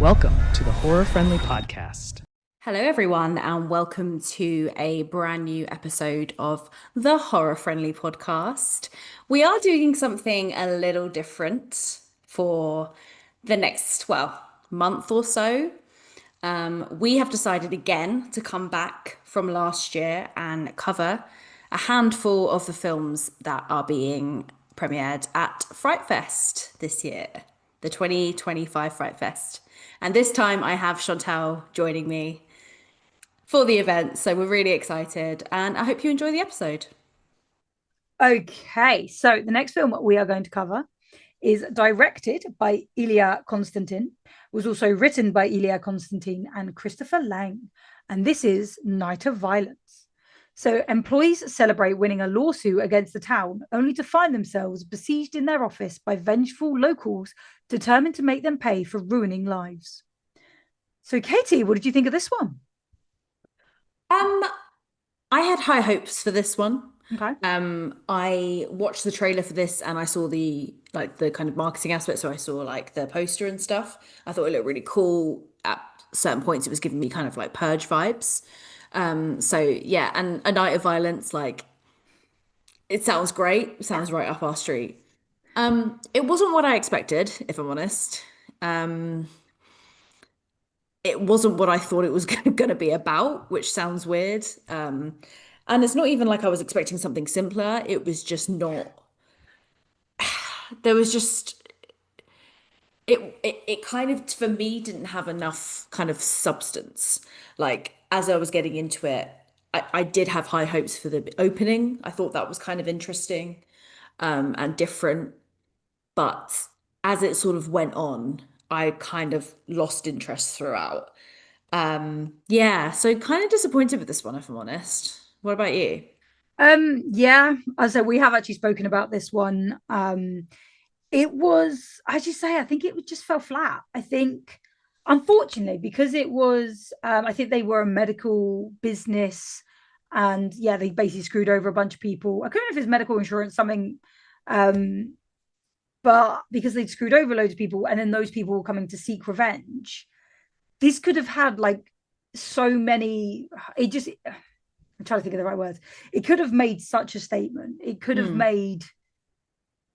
Welcome to the Horror Friendly Podcast. Hello, everyone, and welcome to a brand new episode of the Horror Friendly Podcast. We are doing something a little different for the next, month or so. We have decided again to come back from last year and cover a handful of the films that are being premiered at FrightFest this year, the 2025 FrightFest. And this time I have Chantal joining me for the event. So we're really excited and I hope you enjoy the episode. Okay, so the next film we are going to cover is directed by Illya Konstantin, was also written by Illya Konstantin and Christopher Lang, and this is Night of Violence. So employees celebrate winning a lawsuit against the town, only to find themselves besieged in their office by vengeful locals determined to make them pay for ruining lives. So Katie, what did you think of this one? I had high hopes for this one. Okay. I watched the trailer for this and I saw the kind of marketing aspect. So I saw like the poster and stuff. I thought it looked really cool. At certain points, it was giving me kind of like Purge vibes. So yeah, and A Night of Violence, like it sounds great. It sounds right up our street. It wasn't what I expected, if I'm honest. Um, it wasn't what I thought it was going to be about, which sounds weird. And it's not even like I was expecting something simpler. It was just not. There was just it kind of for me didn't have enough kind of substance. Like as I was getting into it, I did have high hopes for the opening. I thought that was kind of interesting, and different. But as it sort of went on, I kind of lost interest throughout. Yeah, so kind of disappointed with this one, if I'm honest. What about you? Yeah, as I said, we have actually spoken about this one. It was, as you say, I think it just fell flat. I think, unfortunately, because it was, I think they were a medical business, and yeah, they basically screwed over a bunch of people. I couldn't know if it's medical insurance, something, um, but because they'd screwed over loads of people, and then those people were coming to seek revenge, this could have had like so many. It just, I'm trying to think of the right words. It could have made such a statement. It could have Mm, made,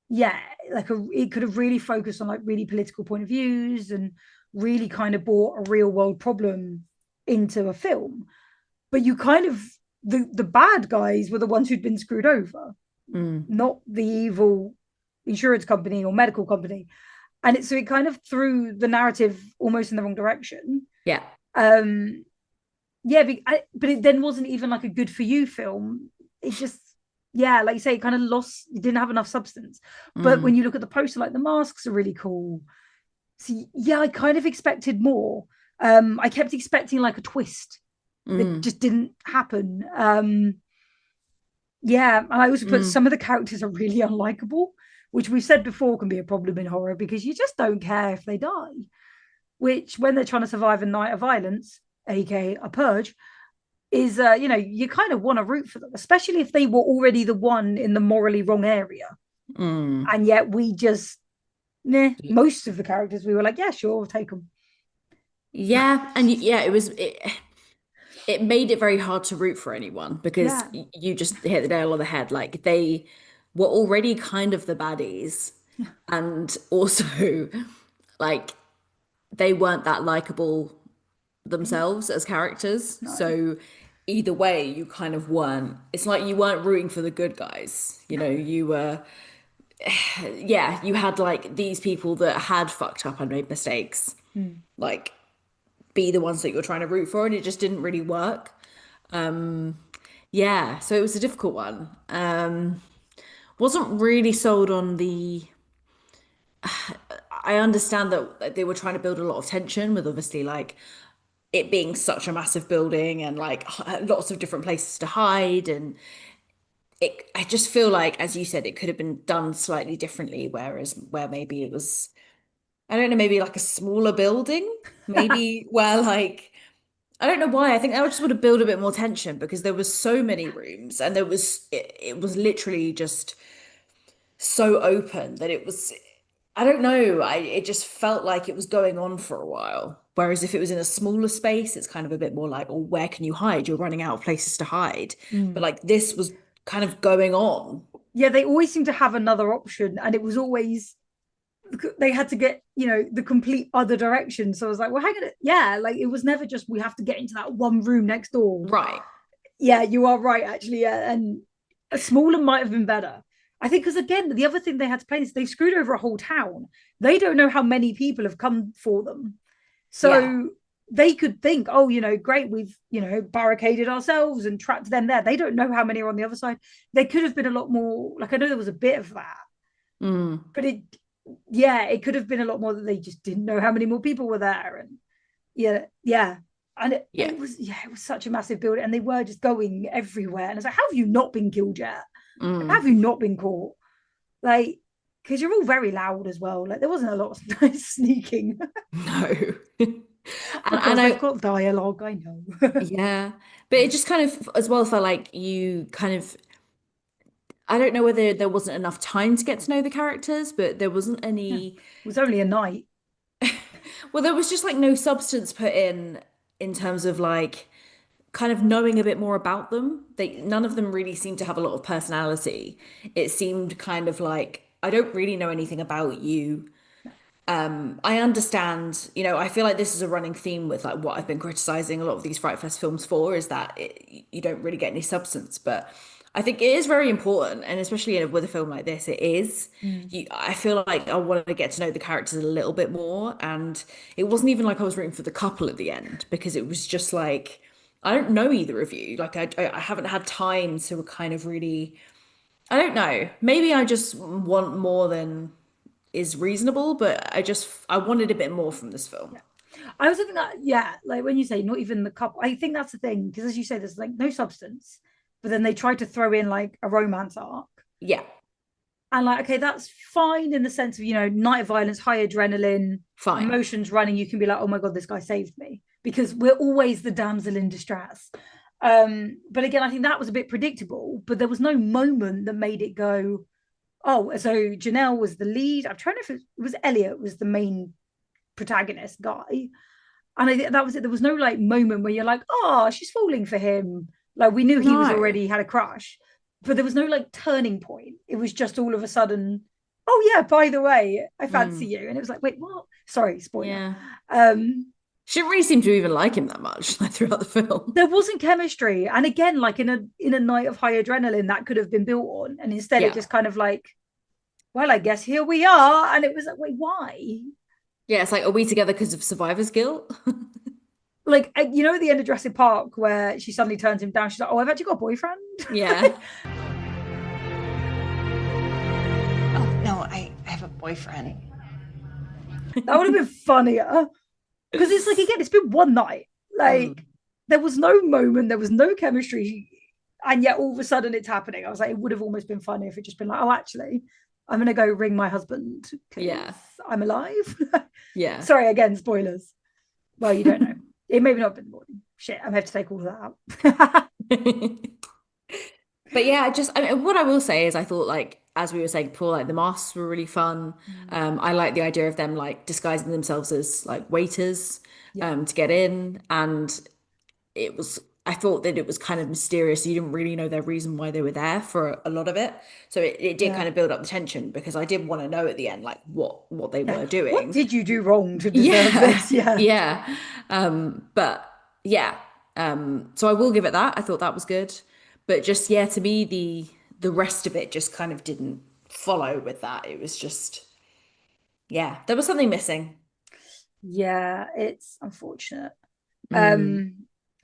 yeah, it could have really focused on like really political point of views and really kind of brought a real world problem into a film. But you kind of, the bad guys were the ones who'd been screwed over, mm. not the evil insurance company or medical company. And so it kind of threw the narrative almost in the wrong direction. Yeah. Um, yeah, but it then wasn't even like a good for you film. It just, yeah, like you say, it kind of lost. It didn't have enough substance. But when Mm, you look at the poster, like the masks are really cool. So yeah, I kind of expected more. I kept expecting like a twist that mm, just didn't happen. Yeah, and I also put mm. some of the characters are really unlikable, which we've said before can be a problem in horror because you just don't care if they die. Which, when they're trying to survive a night of violence, aka a purge, is you kind of want to root for them, especially if they were already the one in the morally wrong area. Mm. And yet we just, most of the characters we were like, yeah, sure, we'll take them. Yeah, and yeah, it made it very hard to root for anyone because Yeah, you just hit the nail on the head. Like they were already kind of the baddies, and also like they weren't that likable themselves as characters. no, So either way, you kind of weren't. It's like you weren't rooting for the good guys. You were, yeah, you had like these people that had fucked up and made mistakes, mm. like be the ones that you're trying to root for, and it just didn't really work. Yeah, so it was a difficult one. Wasn't really sold on the. I understand that they were trying to build a lot of tension with obviously like it being such a massive building and like lots of different places to hide and I just feel like as you said it could have been done slightly differently whereas where maybe it was I don't know maybe like a smaller building maybe where like I don't know why I think I just would have built a bit more tension because there was so many rooms and it was literally just so open that it was I don't know. It just felt like it was going on for a while. Whereas if it was in a smaller space, it's kind of a bit more like, oh, where can you hide? You're running out of places to hide. But Mm. like this was kind of going on. Yeah, they always seem to have another option, and it was always they had to get the complete other direction. So I was like, well, hang on, yeah, like it was never just we have to get into that one room next door. Right. Yeah, you are right, actually. Yeah, and a smaller might have been better. I think because again, the other thing they had to play is they screwed over a whole town. They don't know how many people have come for them, Yeah. so they could think, oh, great, we've barricaded ourselves and trapped them there. They don't know how many are on the other side. There could have been a lot more. Like I know there was a bit of that, Mm. but it could have been a lot more that they just didn't know how many more people were there, and yeah. And Yeah. it was such a massive building, and they were just going everywhere. And I was like, how have you not been killed yet? How Mm. have you not been caught? Like, because you're all very loud as well. Like, there wasn't a lot of nice sneaking. No. Because And they've I, got dialogue, I know. yeah. But it just kind of as well felt like you kind of, I don't know whether there wasn't enough time to get to know the characters, but there wasn't Yeah. any, It was only a night. well, there was just like no substance put in terms of like kind of knowing a bit more about them. None of them really seemed to have a lot of personality. It seemed kind of like, I don't really know anything about you. I understand, I feel like this is a running theme with like what I've been criticizing a lot of these Fright Fest films for is that you don't really get any substance. But I think it is very important, and especially with a film like this, it is. Mm. I feel like I wanted to get to know the characters a little bit more, and it wasn't even like I was rooting for the couple at the end because it was just like I don't know either of you. Like I haven't had time to kind of really. I don't know. Maybe I just want more than is reasonable, but I wanted a bit more from this film. Yeah. I also think that, yeah, like when you say not even the couple, I think that's the thing. Because as you say, there's like no substance, but then they try to throw in like a romance arc. Yeah, And like, okay, that's fine in the sense of, night of violence, high adrenaline, fine. emotions running. You can be like, oh my God, this guy saved me. Because we're always the damsel in distress. But again, I think that was a bit predictable, but there was no moment that made it go, oh, so Janelle was the lead. I'm trying to know if it was Elliot was the main protagonist guy. And I think that was it. There was no like moment where you're like, oh, she's falling for him. Like we knew he was No. already had a crush, but there was no like turning point. It was just all of a sudden, oh yeah, by the way, I fancy Mm, you. And it was like, wait, what? Sorry, spoiler. yeah. Um, She didn't really seem to even like him that much like, throughout the film. there wasn't chemistry. And again, like in a night of high adrenaline, that could have been built on. And instead it Yeah. just kind of like, well, I guess here we are. And it was like, wait, why? Yeah, it's like, are we together because of survivor's guilt? Like, at the end of Jurassic Park where she suddenly turns him down. She's like, oh, I've actually got a boyfriend. Yeah. Oh, no, I have a boyfriend. That would have been funnier. Because it's like, again, it's been one night. Like, there was no moment, there was no chemistry. And yet all of a sudden it's happening. I was like, it would have almost been funny if it just been like, oh, actually, I'm going to go ring my husband because Yeah. I'm alive. Yeah. Sorry, again, spoilers. Well, you don't know. It may not have been morning. Shit, I'm going to have to take all of that out. But yeah, I mean, what I will say is I thought like as we were saying before, like the masks were really fun. I like the idea of them like disguising themselves as like waiters Yeah. to get in. And I thought that it was kind of mysterious. You didn't really know their reason why they were there for a lot of it. So it did Yeah. kind of build up the tension because I did want to know at the end like what they were What doing. did you do wrong to deserve Yeah. this? Yeah. Yeah. But yeah. So I will give it that. I thought that was good. But just yeah, to me the rest of it just kind of didn't follow with that. It was just yeah, there was something missing. Yeah, it's unfortunate. Mm,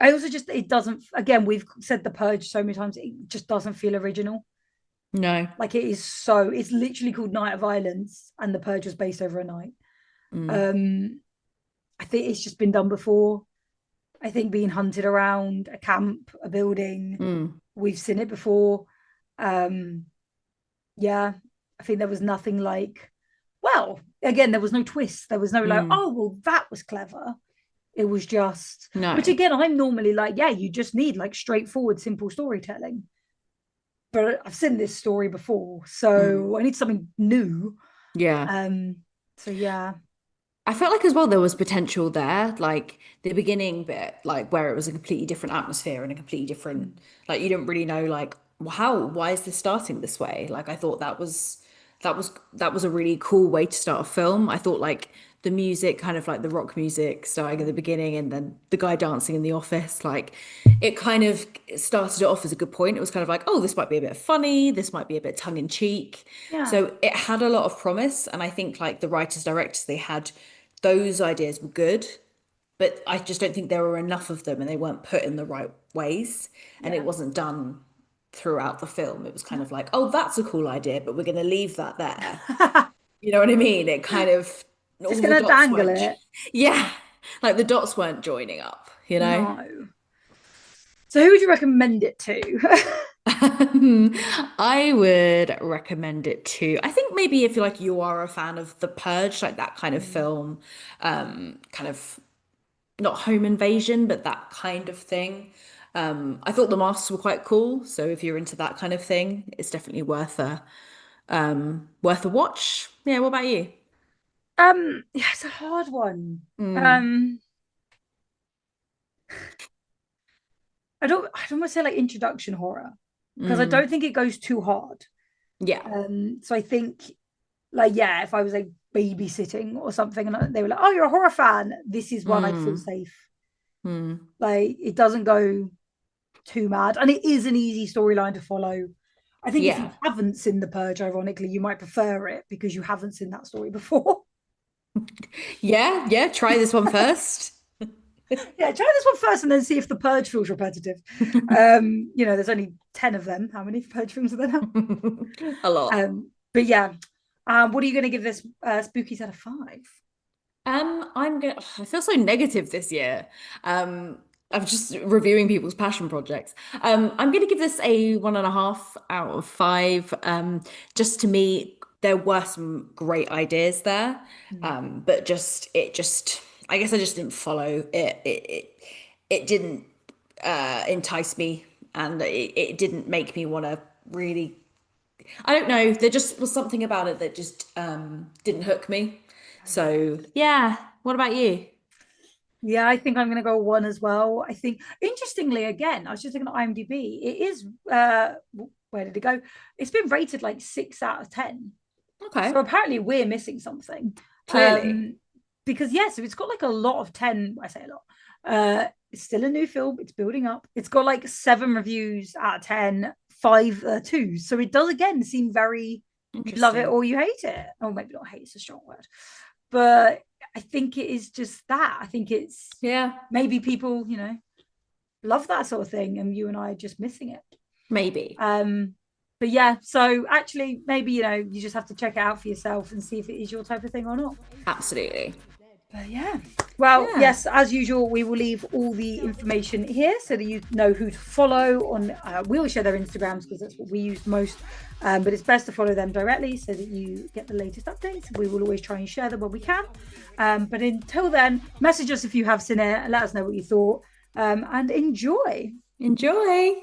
I also just it doesn't again, we've said the purge so many times, it just doesn't feel original. no. Like it's literally called Night of Violence, and the purge was based over a night. Mm, Um, I think it's just been done before. I think being hunted around a camp, a building, mm, we've seen it before. Um, yeah, I think there was nothing like, well, again, there was no twist. There was no like, mm. oh, well, that was clever. It was just, which No. again, I'm normally like, yeah, you just need like straightforward, simple storytelling. But I've seen this story before, Mm, so I need something new. yeah. So yeah. I felt like as well there was potential there, like the beginning bit, like where it was a completely different atmosphere and a completely different, like you didn't really know like why is this starting this way? Like I thought that was a really cool way to start a film. I thought like the music, kind of like the rock music starting at the beginning and then the guy dancing in the office, like it kind of started it off as a good point. It was kind of like, oh, this might be a bit funny, this might be a bit tongue in cheek. Yeah. So it had a lot of promise, and I think like the writers directors they had, those ideas were good, but I just don't think there were enough of them and they weren't put in the right ways, and it Yeah. wasn't done throughout the film. It was kind of like, oh, that's a cool idea, but we're going to leave that there. You know what I mean? It kind of all Just the gonna dots dangle weren't, it. yeah, like the dots weren't joining up, you know? No. So who would you recommend it to? I would recommend it to, I think maybe if you are a fan of The Purge, like that kind of film, kind of not home invasion, but that kind of thing. I thought the masks were quite cool, so if you're into that kind of thing, it's definitely worth a watch. Yeah, what about you? Yeah, it's a hard one. Mm, Um, I don't want to say like introduction horror because I mm, don't think it goes too hard. yeah, So I think like yeah, if I was like babysitting or something and they were like, "Oh, you're a horror fan," this is one I'd feel mm, safe. mm, Like it doesn't go too mad, and it is an easy storyline to follow. I think if you yeah, haven't seen The Purge, ironically, you might prefer it because you haven't seen that story before. yeah, yeah. Try this one first. Yeah, try this one first and then see if The Purge feels repetitive. There's only 10 of them. How many Purge films are there now? A lot. But yeah, what are you going to give this Spookies out of 5? I feel so negative this year. I'm just reviewing people's passion projects. I'm gonna give this a 1.5 out of 5. Just to me, there were some great ideas there. But I guess I just didn't follow it. It didn't entice me, and it didn't make me want to really. I don't know. There just was something about it that just didn't hook me. So yeah. What about you? Yeah, I think I'm going to go 1 as well. I think, interestingly, again, I was just looking at IMDb. It is, where did it go? It's been rated like 6 out of 10. Okay. So apparently we're missing something. Clearly. Because yeah, so it's got like a lot of 10, I say a lot. It's still a new film, it's building up. It's got like 7 reviews out of 10, 5 twos. So it does again seem very you love it Interesting. or you hate it. Or maybe not hate, it's a strong word. But I think it is just that. I think it's Yeah, maybe people, love that sort of thing, and you and I are just missing it. maybe. But yeah, so actually, maybe you just have to check it out for yourself and see if it is your type of thing or not. Absolutely. But yeah, well, Yeah. yes, as usual, we will leave all the information here so that you know who to follow on. We'll share their Instagrams because that's what we use most. But it's best to follow them directly so that you get the latest updates. We will always try and share them when we can. But until then, message us if you have seen it and let us know what you thought. And enjoy. Enjoy.